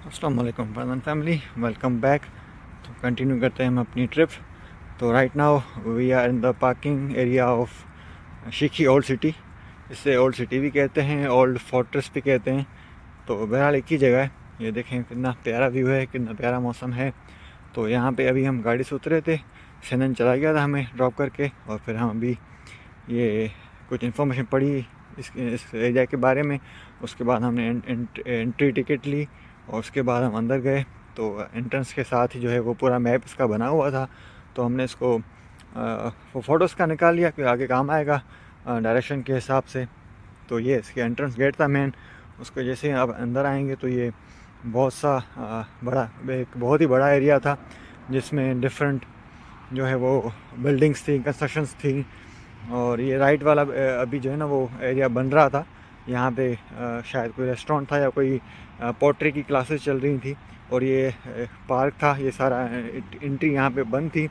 अस्सलाम वालेकुम Farman family, welcome back. तो कंटिन्यू करते हैं हम अपनी ट्रिप। तो right now we are in the parking area of Sheki old city. इसे ओल्ड सिटी भी कहते हैं, ओल्ड फोर्ट्रेस भी कहते हैं। तो बहरहाल एक ही जगह है। ये देखें कितना प्यारा व्यू है, कितना प्यारा मौसम है। तो यहाँ पे अभी हम गाड़ी से उतरे थे, सैनन चला गया था हमें ड्रॉप करके, और फिर हम अभी ये कुछ इन्फॉर्मेशन पढ़ी इस एरिया के बारे में। उसके बाद हमने एंट्री टिकट ली और उसके बाद हम अंदर गए। तो एंट्रेंस के साथ ही जो है वो पूरा मैप इसका बना हुआ था। तो हमने इसको फ़ोटोज़ का निकाल लिया कि आगे काम आएगा डायरेक्शन के हिसाब से। तो ये इसके एंट्रेंस गेट था मेन। उसको जैसे आप अंदर आएंगे तो ये बहुत सा बड़ा, एक बहुत ही बड़ा एरिया था जिसमें डिफरेंट जो है वो बिल्डिंग्स थी, कंस्ट्रक्शंस थी। और ये राइट वाला अभी जो है ना वो एरिया बन रहा था। यहाँ पे शायद कोई रेस्टोरेंट था या कोई पोट्री की क्लासेस चल रही थी। और ये पार्क था, ये सारा एंट्री यहाँ पे बंद थी।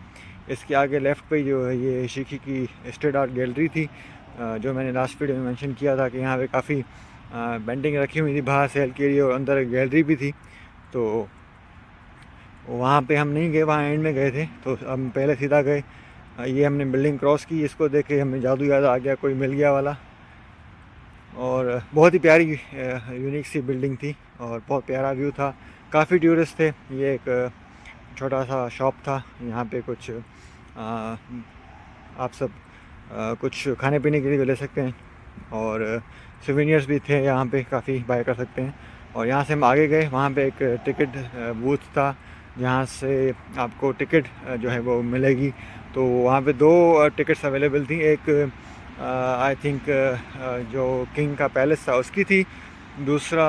इसके आगे लेफ़्ट पे जो है ये शीखी की स्ट्रीट आर्ट गैलरी थी, जो मैंने लास्ट वीडियो में मेंशन किया था कि यहाँ पे काफ़ी पेंटिंग रखी हुई थी बाहर सेल के लिए, और अंदर गैलरी भी थी। तो वहाँ पे हम नहीं गए, वहाँ एंड में गए थे। तो हम पहले सीधा गए। ये हमने बिल्डिंग क्रॉस की, इसको देख के हमें जादू याद आ गया, कोई मिल गया वाला। और बहुत ही प्यारी यूनिक सी बिल्डिंग थी और बहुत प्यारा व्यू था। काफ़ी टूरिस्ट थे। ये एक छोटा सा शॉप था, यहाँ पे कुछ आप सब कुछ खाने पीने के लिए ले सकते हैं, और सोवेनियर्स भी थे यहाँ पे, काफ़ी बाय कर सकते हैं। और यहाँ से हम आगे गए, वहाँ पे एक टिकट बूथ था जहाँ से आपको टिकट जो है वो मिलेगी। तो वहाँ पे दो टिकट्स अवेलेबल थी। एक आई थिंक जो किंग का पैलेस था उसकी थी, दूसरा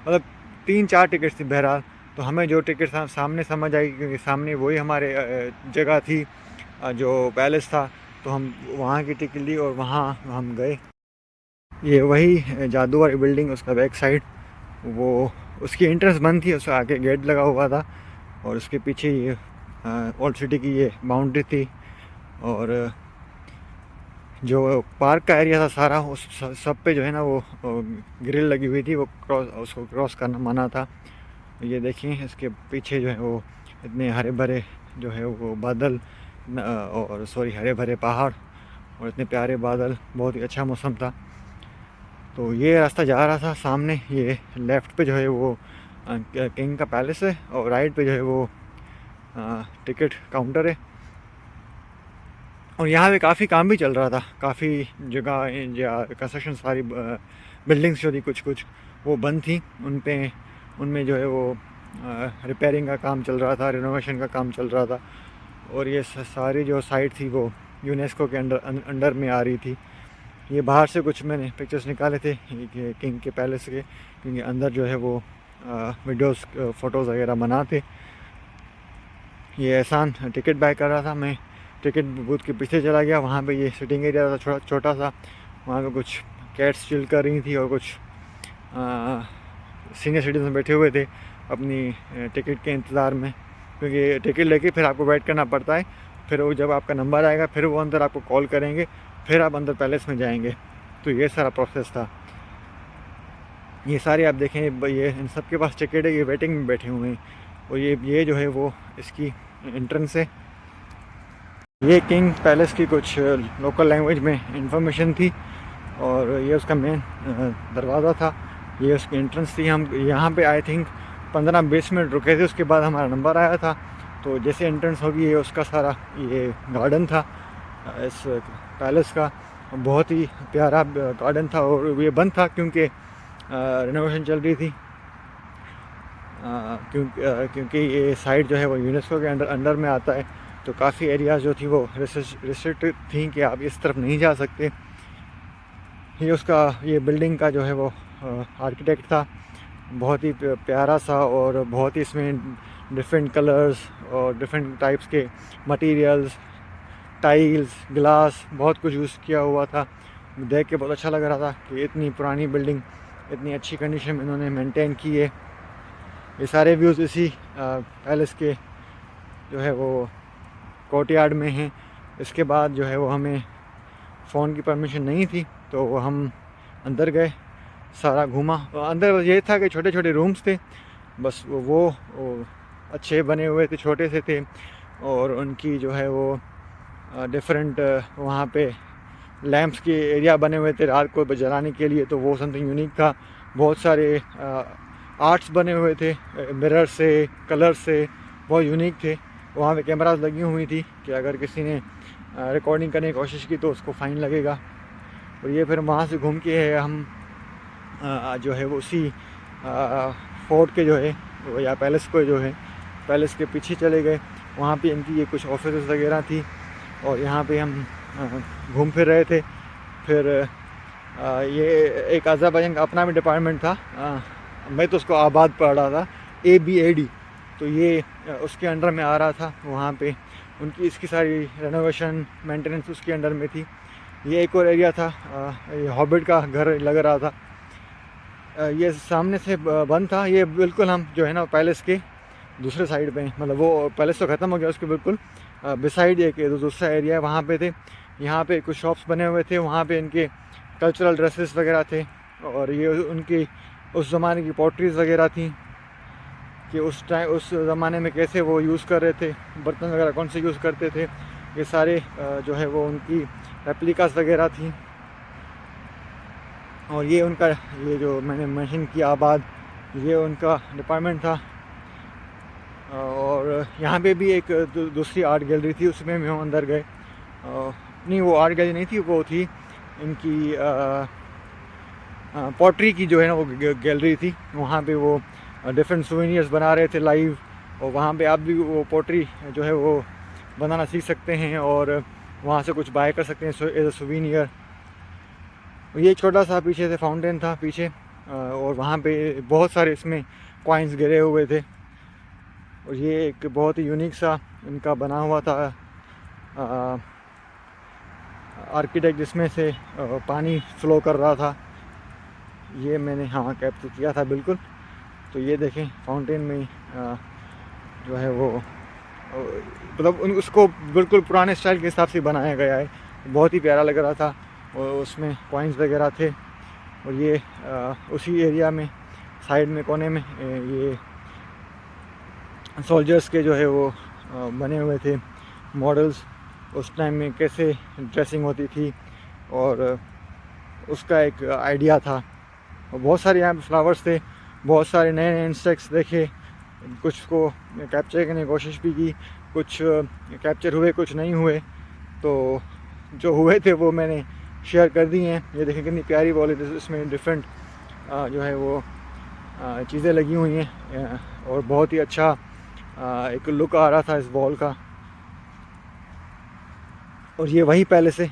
मतलब 3-4 टिकट्स थी बहरहाल। तो हमें जो टिकट सामने समझ आई, क्योंकि सामने वही हमारे जगह थी जो पैलेस था। तो हम वहाँ की टिकट ली और वहाँ हम गए। ये वही जादू वाली बिल्डिंग, उसका बैक साइड, वो उसकी एंट्रेंस बंद थी, उसके आगे गेट लगा हुआ था। और उसके पीछे ये ओल्ड सिटी की ये बाउंड्री थी। और जो पार्क का एरिया था सारा, उस सब पे जो है ना वो ग्रिल लगी हुई थी, वो उसको क्रॉस करना मना था। ये देखिए इसके पीछे जो है वो इतने हरे भरे जो है वो बादल, और सॉरी हरे भरे पहाड़ और इतने प्यारे बादल, बहुत ही अच्छा मौसम था। तो ये रास्ता जा रहा था सामने, ये लेफ़्ट पे जो है वो किंग का पैलेस है, और राइट पे जो है वो टिकट काउंटर है। और यहाँ पे काफ़ी काम भी चल रहा था, काफ़ी जगह या कंस्ट्रक्शन, सारी बिल्डिंग्स जो थी कुछ कुछ वो बंद थी, उनमें जो है वो रिपेयरिंग का काम चल रहा था, रिनोवेशन का काम चल रहा था। और ये सारी जो साइट थी वो यूनेस्को के अंडर में आ रही थी। ये बाहर से कुछ मैंने पिक्चर्स निकाले थे किंग के पैलेस के, क्योंकि अंदर जो है वो वीडियोस फ़ोटोज़ वगैरह बनाते। ये एहसान टिकट बाय कर रहा था, मैं टिकट बूथ के पीछे चला गया। वहाँ पे ये सिटिंग एरिया था छोटा सा, वहाँ पे कुछ कैट्स चिल कर रही थी और कुछ सीनियर सिटीजन बैठे हुए थे अपनी टिकट के इंतज़ार में, क्योंकि टिकट लेके फिर आपको वेट करना पड़ता है। फिर वो जब आपका नंबर आएगा फिर वो अंदर आपको कॉल करेंगे, फिर आप अंदर पैलेस में जाएंगे। तो ये सारा प्रोसेस था। ये सारे आप देखें, ये इन सब के पास टिकट है, ये वेटिंग में बैठे हुए हैं। और ये जो है वो इसकी एंट्रेंस है। ये किंग पैलेस की कुछ लोकल लैंग्वेज में इंफॉर्मेशन थी, और ये उसका मेन दरवाज़ा था, ये उसकी एंट्रेंस थी। हम यहाँ पे आई थिंक 15-20 मिनट रुके थे, उसके बाद हमारा नंबर आया था। तो जैसे एंट्रेंस होगी, ये उसका सारा ये गार्डन था इस पैलेस का, बहुत ही प्यारा गार्डन था। और ये बंद था क्योंकि रिनोवेशन चल रही थी, क्योंकि ये साइट जो है वो यूनेस्को के अंडर में आता है। तो काफ़ी एरियाज़ जो थी वो रिस्ट्रिक्टेड थी कि आप इस तरफ नहीं जा सकते। ये बिल्डिंग का जो है वो आर्किटेक्ट था, बहुत ही प्यारा सा, और बहुत ही इसमें डिफरेंट कलर्स और डिफरेंट टाइप्स के मटेरियल्स, टाइल्स, ग्लास, बहुत कुछ यूज़ किया हुआ था। देख के बहुत अच्छा लग रहा था कि इतनी पुरानी बिल्डिंग इतनी अच्छी कंडीशन में इन्होंने मेंटेन की है। ये सारे व्यूज़ इसी पैलेस के जो है वो कोर्टयार्ड में हैं। इसके बाद जो है वो हमें फ़ोन की परमिशन नहीं थी, तो हम अंदर गए। सारा घूमा। अंदर ये था कि छोटे छोटे रूम्स थे, बस वो अच्छे बने हुए थे, छोटे से थे, और उनकी जो है वो डिफरेंट वहाँ पे लैंप्स के एरिया बने हुए थे रात को जलाने के लिए, तो वो समथिंग यूनिक था। बहुत सारे आर्ट्स बने हुए थे, मिरर से, कलर से, बहुत यूनिक थे। वहाँ पे कैमरास लगी हुई थी कि अगर किसी ने रिकॉर्डिंग करने की कोशिश की तो उसको फ़ाइन लगेगा। और ये फिर वहाँ से घूम के हम जो है वो उसी फोर्ट के जो है वो या पैलेस को जो है पैलेस के पीछे चले गए। वहाँ पे इनकी ये कुछ ऑफिस वगैरह थी, और यहाँ पे हम घूम फिर रहे थे। फिर ये एक अज़रबैजान का अपना भी डिपार्टमेंट था, मैं तो उसको आबाद पढ़ रहा था, ABAD, तो ये उसके अंडर में आ रहा था। वहाँ पे उनकी इसकी सारी रेनोवेशन मेंटेनेंस उसके अंडर में थी। ये एक और एरिया था, ये हॉबिट का घर लग रहा था। ये सामने से बंद था। ये बिल्कुल हम जो है ना पैलेस के दूसरे साइड पे, मतलब वो पैलेस तो ख़त्म हो गया, उसके बिल्कुल बिसाइड एक दूसरा एरिया है, वहाँ पे थे। यहाँ पे कुछ शॉप्स बने हुए थे, वहाँ पे इनके कल्चरल ड्रेसेस वगैरह थे, और ये उनकी उस ज़माने की पॉटरीज़ वगैरह थी कि उस ज़माने में कैसे वो यूज़ कर रहे थे, बर्तन वगैरह कौन से यूज़ करते थे। ये सारे जो है वो उनकी रेप्लिकास वगैरह थी। और ये उनका, ये जो मैंने मेंशन किया आबाद, ये उनका डिपार्टमेंट था। और यहाँ पे भी एक दूसरी आर्ट गैलरी थी, उसमें भी हम अंदर गए। नहीं, वो आर्ट गैलरी नहीं थी, वो थी इनकी पॉटरी की जो है ना वो गैलरी थी। वहाँ पे वो डिफरेंट सुवेनियर्स बना रहे थे लाइव, और वहाँ पे आप भी वो पॉटरी जो है वो बनाना सीख सकते हैं और वहाँ से कुछ बाय कर सकते हैं एज अ सुवेनियर। ये छोटा सा पीछे से फाउंटेन था पीछे, और वहाँ पे बहुत सारे इसमें कॉइन्स गिरे हुए थे। और ये एक बहुत ही यूनिक सा इनका बना हुआ था आर्किटेक्ट, जिसमें से पानी फ्लो कर रहा था। ये मैंने हाँ कैप्चर किया था बिल्कुल। तो ये देखें फाउंटेन में जो है वो मतलब उसको बिल्कुल पुराने स्टाइल के हिसाब से बनाया गया है, बहुत ही प्यारा लग रहा था। और उसमें कॉइन्स वगैरह थे। और ये उसी एरिया में साइड में कोने में ये सोल्जर्स के जो है वो बने हुए थे मॉडल्स, उस टाइम में कैसे ड्रेसिंग होती थी और उसका एक आइडिया था। और बहुत सारे यहाँ पे फ्लावर्स थे, बहुत सारे नए नए इंसेक्ट्स देखे, कुछ को कैप्चर करने की कोशिश भी की, कुछ कैप्चर हुए, कुछ नहीं हुए। तो जो हुए थे वो मैंने शेयर कर दी हैं। ये देखें कितनी प्यारी वॉल है, इसमें डिफरेंट जो है वो चीज़ें लगी हुई हैं, और बहुत ही अच्छा एक लुक आ रहा था इस वॉल का। और ये वही पैलेस है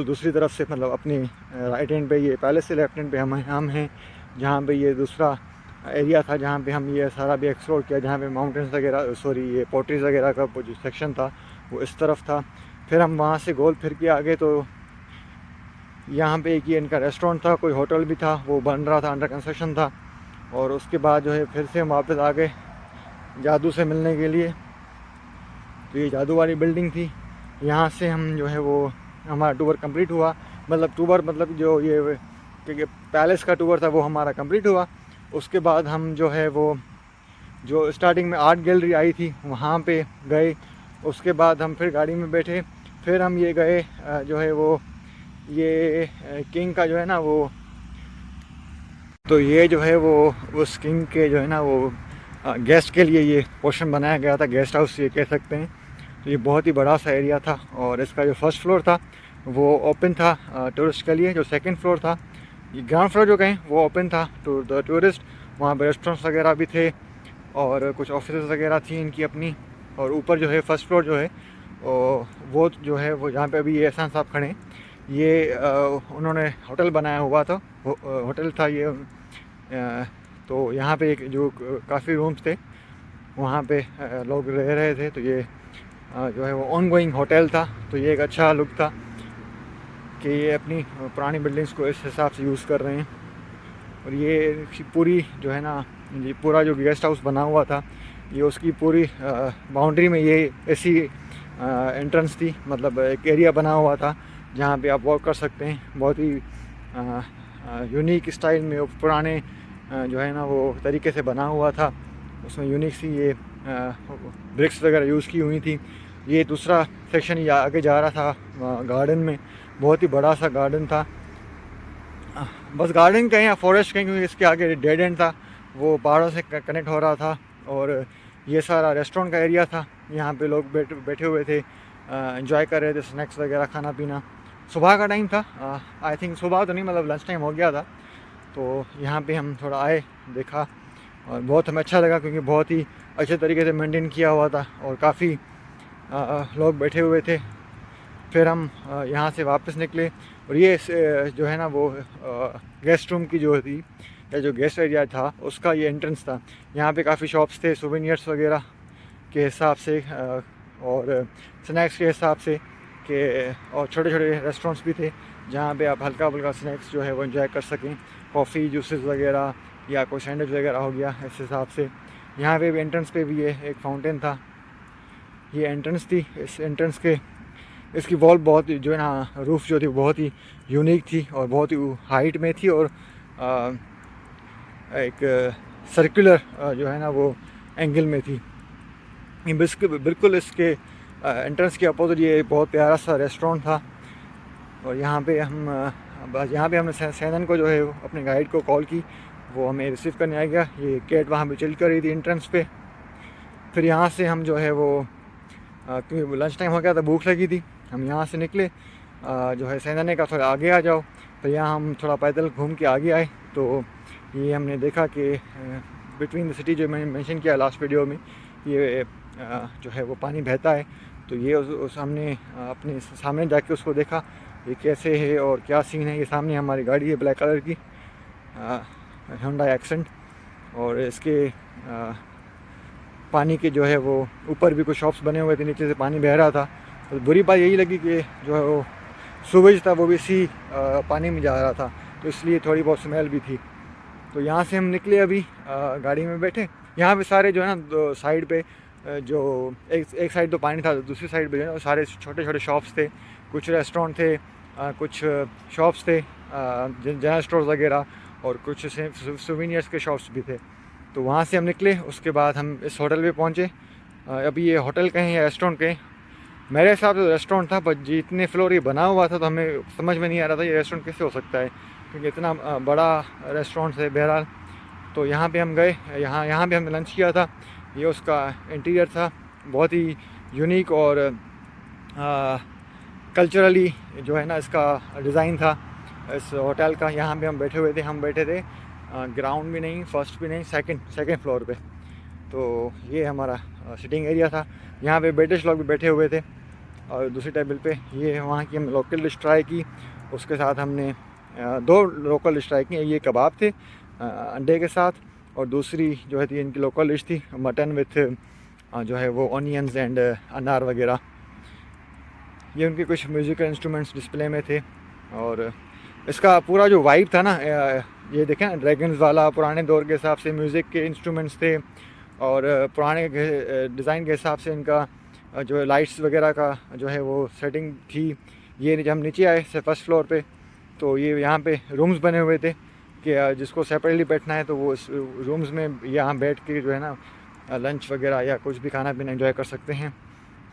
दूसरी तरफ से, मतलब अपनी राइट हैंड पे ये पैलेस से, लेफ्ट हैंड पे हम हैं, जहाँ पे ये दूसरा एरिया था जहाँ पे हम ये सारा भी एक्सप्लोर किया, जहाँ पे माउंटेन्स वगैरह, सॉरी ये पोट्रीज़ वगैरह का जो सेक्शन था वो इस तरफ था। फिर हम वहाँ से गोल फिर के आगे, तो यहाँ पे एक ये इनका रेस्टोरेंट था, कोई होटल भी था, वो बन रहा था, अंडर कंस्ट्रक्शन था। और उसके बाद जो है फिर से हम वापस आ गए जादू से मिलने के लिए। तो ये जादू वाली बिल्डिंग थी, यहाँ से हम जो है वो हमारा टूर कंप्लीट हुआ। मतलब जो ये क्योंकि पैलेस का टूर था वो हमारा कंप्लीट हुआ। उसके बाद हम जो है वो जो स्टार्टिंग में आर्ट गैलरी आई थी वहाँ पे गए। उसके बाद हम फिर गाड़ी में बैठे, फिर हम ये गए जो है वो ये किंग का जो है ना वो, तो ये जो है वो उस किंग के जो है ना वो गेस्ट के लिए ये पोर्शन बनाया गया था, गेस्ट हाउस ये कह सकते हैं। तो ये बहुत ही बड़ा सा एरिया था, और इसका जो फर्स्ट फ्लोर था वो ओपन था टूरिस्ट के लिए। जो सेकंड फ्लोर था, ये ग्राउंड फ्लोर जो कहें, वो ओपन था टू द टूरिस्ट। वहाँ पर रेस्टोरेंट्स वगैरह भी थे और कुछ ऑफिस वगैरह थी इनकी अपनी। और ऊपर जो है फर्स्ट फ्लोर जो है वो जो है वो जहाँ पे अभी ये एहसान साहब खड़े, ये उन्होंने होटल बनाया हुआ था, होटल था ये। तो यहाँ पे एक जो काफ़ी रूम्स थे वहाँ पे लोग रह रहे थे। तो ये जो है वो ऑन गोइंग होटल था। तो ये एक अच्छा लुक था कि ये अपनी पुरानी बिल्डिंग्स को इस हिसाब से यूज़ कर रहे हैं। और ये पूरी जो है ना, ये पूरा जो गेस्ट हाउस बना हुआ था, ये उसकी पूरी बाउंड्री में ये ऐसी एंट्रेंस थी, मतलब एक एरिया बना हुआ था जहाँ पे आप वॉक कर सकते हैं। बहुत ही यूनिक स्टाइल में, पुराने जो है ना वो तरीके से बना हुआ था। उसमें यूनिक सी ये ब्रिक्स वगैरह यूज़ की हुई थी। ये दूसरा सेक्शन ये आगे जा रहा था गार्डन में, बहुत ही बड़ा सा गार्डन था। बस गार्डन कहें या फॉरेस्ट कहें, क्योंकि इसके आगे डेड एंड था, वो पहाड़ों से कनेक्ट हो रहा था। और ये सारा रेस्टोरेंट का एरिया था, यहाँ पे लोग बैठे हुए थे, एंजॉय कर रहे थे, स्नैक्स वगैरह खाना पीना। सुबह का टाइम था, आई थिंक सुबह तो नहीं, मतलब लंच टाइम हो गया था। तो यहाँ पे हम थोड़ा आए, देखा और बहुत हमें अच्छा लगा, क्योंकि बहुत ही अच्छे तरीके से मेंटेन किया हुआ था और काफ़ी लोग बैठे हुए थे। फिर हम यहाँ से वापस निकले और ये जो है ना वो गेस्ट रूम की जो थी, या जो गेस्ट एरिया था उसका ये एंट्रेंस था। यहाँ पे काफ़ी शॉप्स थे सोवेनियर्स वगैरह के हिसाब से और स्नैक्स के हिसाब से के, और छोटे छोटे रेस्टोरेंट्स भी थे जहाँ पे आप हल्का फुल्का स्नैक्स जो है वो एंजॉय कर सकें, कॉफ़ी जूसेस वगैरह या कोई सैंडविच वगैरह हो गया, इस हिसाब से। यहाँ पे भी एंट्रेंस पे भी ये एक फाउंटेन था, ये एंट्रेंस थी। इस एंट्रेंस के इसकी वॉल बहुत जो है ना, रूफ़ जो थी बहुत ही यूनिक थी और बहुत ही हाइट में थी, और एक सर्कुलर जो है ना वो एंगल में थी। बिल्कुल इसके एंट्रेंस के अपोजिट ये बहुत प्यारा सा रेस्टोरेंट था। और यहाँ पे हमने सैनन को जो है अपने गाइड को कॉल की, वो हमें रिसीव करने आ गया। ये कैट वहाँ पे चिल कर रही थी एंट्रेंस पे। फिर यहाँ से हम जो है वो क्योंकि लंच टाइम हो गया था, भूख लगी थी, हम यहाँ से निकले। जो है सैनन ने कहा थोड़ा आगे आ जाओ, तो यहाँ हम थोड़ा पैदल घूम के आगे आए। तो ये हमने देखा कि बिटवीन द सिटी, जो मैंने मेंशन किया लास्ट वीडियो में, ये जो है वो पानी बहता है। तो ये उस हमने अपने सामने जाके उसको देखा, ये कैसे है और क्या सीन है। ये सामने हमारी गाड़ी है ब्लैक कलर की, होंडा एक्सेंट, और इसके पानी के जो है वो ऊपर भी कुछ शॉप्स बने हुए थे, नीचे से पानी बह रहा था। तो बुरी बात यही लगी कि जो है वो सूरज था वो भी इसी पानी में जा रहा था, तो इसलिए थोड़ी बहुत स्मेल भी थी। तो यहाँ से हम निकले, अभी गाड़ी में बैठे। यहाँ पे सारे जो है ना साइड पे जो एक साइड तो पानी था, दूसरी साइड पे जो है सारे छोटे छोटे शॉप्स थे, कुछ रेस्टोरेंट थे, कुछ शॉप्स थे, जनरल स्टोर्स वगैरह, और कुछ सोवेनियर्स के शॉप्स भी थे। तो वहाँ से हम निकले, उसके बाद हम इस होटल पे पहुँचे। अभी ये होटल कहें या रेस्टोरेंट कहें, मेरे हिसाब से रेस्टोरेंट था, पर जितने फ्लोर ये बना हुआ था तो हमें समझ में नहीं आ रहा था ये रेस्टोरेंट कैसे हो सकता है, क्योंकि इतना बड़ा रेस्टोरेंट है। बहरहाल तो यहाँ पे हम गए, यहाँ पे हमने लंच किया था। ये उसका इंटीरियर था, बहुत ही यूनिक और कल्चरली जो है ना इसका डिज़ाइन था इस होटल का। यहाँ पे हम बैठे हुए थे, हम बैठे थे ग्राउंड भी नहीं, फर्स्ट भी नहीं, सेकंड फ्लोर पे। तो ये हमारा सिटिंग एरिया था। यहाँ पे ब्रिटिश लोग भी बैठे हुए थे, और दूसरी टेबल पे ये वहाँ की हम लोकल डिश ट्राई की। उसके साथ हमने 2 लोकल डिश ट्राई की। ये कबाब थे अंडे के साथ, और दूसरी जो है थी इनकी लोकल डिश थी मटन विथ जो है वो ऑनियंस एंड अनार वगैरह। ये उनके कुछ म्यूज़िकल इंस्ट्रूमेंट्स डिस्प्ले में थे। और इसका पूरा जो वाइब था ना, ये देखें ना, ड्रैगन्स वाला पुराने दौर के हिसाब से म्यूज़िक के इंस्ट्रूमेंट्स थे, और पुराने डिज़ाइन के हिसाब से इनका जो है लाइट्स वगैरह का जो है वो सेटिंग थी। ये जब हम नीचे आए फर्स्ट फ्लोर पे, तो ये यहाँ पे रूम्स बने हुए थे कि जिसको सेपरेटली बैठना है तो वो इस रूम्स में यहाँ बैठ के जो है ना लंच वगैरह या कुछ भी खाना पीना एंजॉय कर सकते हैं।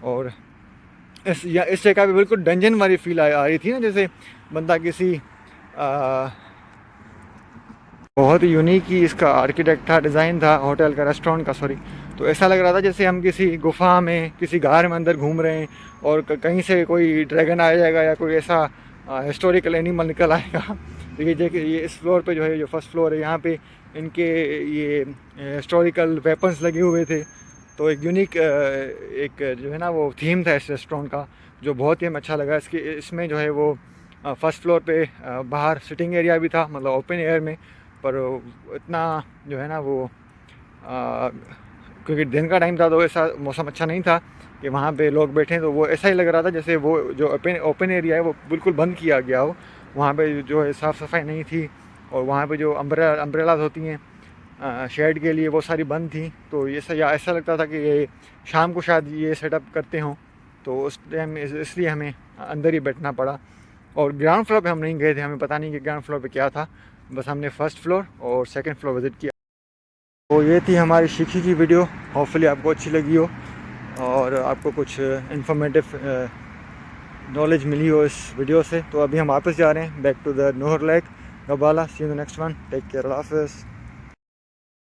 और इस जगह पे बिल्कुल डंजन वाली फील आ रही थी ना, जैसे बंदा किसी बहुत ही यूनिक ही इसका आर्किटेक्ट था, डिज़ाइन था होटल का, रेस्टोरेंट का सॉरी। तो ऐसा लग रहा था जैसे हम किसी गुफा में, किसी गार में अंदर घूम रहे हैं, और कहीं से कोई ड्रैगन आ जाएगा या कोई ऐसा हिस्टोरिकल एनिमल निकल आएगा। तो ये देखिए, ये इस फ्लोर पे जो है, जो फर्स्ट फ्लोर है, यहाँ पे इनके ये हिस्टोरिकल वेपन्स लगे हुए थे। तो एक यूनिक एक जो है ना वो थीम था इस रेस्टोरेंट का, जो बहुत ही हमें अच्छा लगा। इसमें जो है वो फर्स्ट फ्लोर पे बाहर सिटिंग एरिया भी था, मतलब ओपन एयर में, पर इतना जो है ना वो क्योंकि दिन का टाइम था तो ऐसा मौसम अच्छा नहीं था कि वहाँ पे लोग बैठे। तो वो ऐसा ही लग रहा था जैसे वो जो ओपन एरिया है वो बिल्कुल बंद किया गया हो, वहाँ पे जो है साफ़ सफाई नहीं थी, और वहाँ पे जो अम्ब्रेलाज होती हैं शेड के लिए वो सारी बंद थी। तो ये ऐसा लगता था कि ये शाम को शायद ये सेटअप करते हों, तो उस टाइम इसलिए हमें अंदर ही बैठना पड़ा। और ग्राउंड फ्लोर पे हम नहीं गए थे, हमें पता नहीं कि ग्राउंड फ्लोर पे क्या था, बस हमने फर्स्ट फ्लोर और सेकंड फ्लोर विज़िट किया। तो ये थी हमारी शिक्षी की वीडियो, होपफुली आपको अच्छी लगी हो और आपको कुछ इन्फॉर्मेटिव नॉलेज मिली हो इस वीडियो से। तो अभी हम वापस जा रहे हैं back to the Nohur lake Gabala. See you the next one, take care, अल्लाह हाफ़िज़।